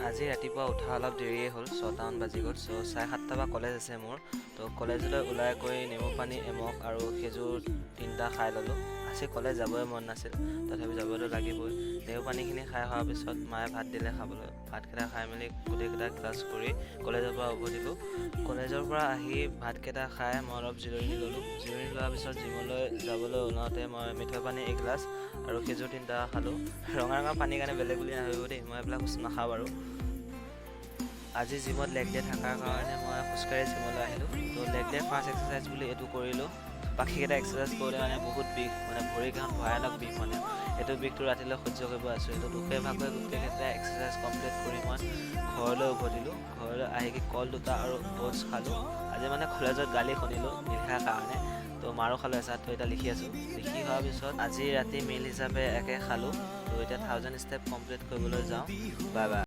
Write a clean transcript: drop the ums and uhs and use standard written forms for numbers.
আজি ৰাতিপুৱা উঠা অলপ দেৰিয়ে হ'ল, 6টামান বাজি গ'ল। চ' 7:30 পৰা কলেজ আছে মোৰ। তো কলেজলৈ ওলাই গৈ নেমু পানী এমগ আৰু খেজুৰ 3টা খাই ল'লোঁ। আজি কলেজ যাবই মন নাছিল, তথাপি যাবতো লাগিবই। নেমু পানীখিনি খাই হোৱাৰ পিছত মায়ে ভাত দিলে খাবলৈ। ভাতকেইটা খাই মেলি গোটেইকেইটা ক্লাছ কৰি কলেজৰ পৰা উভতিলোঁ। কলেজৰ পৰা আহি ভাতকেইটা খাই মই অলপ জিৰণি ল'লোঁ। জিৰণি লোৱাৰ পিছত জিমলৈ যাবলৈ ওলাওঁতে মই মিঠৈ পানী এগিলাচ আৰু খেজুৰ 3টা খালোঁ। ৰঙা ৰঙা পানীৰ কাৰণে বেলেগ বুলি নাভাবিব দেই, মই এইবিলাক বস্তু নাখাওঁ বাৰু। আজি জিমত লেগ ডে থকাৰ কাৰণে মই খোজকাঢ়ি জিমলৈ আহিলোঁ। তো লেগ ডে ফাৰ্ষ্ট এক্সাৰচাইজ বুলি এইটো কৰিলোঁ। বাকীকেইটা এক্সাৰচাইজ কৰোঁতে বহুত বিষ, ভৰিকেইখন ভয়ানক বিষ এইটো বিষটো ৰাতিলৈ সহ্য কৰিব আছোঁ। এইটো দুখে ভাগে গোটেইকেইটা এক্সাৰচাইজ কমপ্লিট কৰি মই ঘৰলৈ উভতিলোঁ। ঘৰলৈ আহি কল 2টা আৰু অ'টছ খালোঁ। আজি কলেজত গালি শুনিলোঁ নিলিখাৰ কাৰণে, তো মাৰো খালোঁ এচাত। এতিয়া লিখি আছোঁ। লিখি হোৱাৰ পিছত আজি ৰাতি মিল হিচাপে একে খালোঁ। তো এতিয়া 1000 ষ্টেপ কমপ্লিট কৰিবলৈ যাওঁ। Bye bye.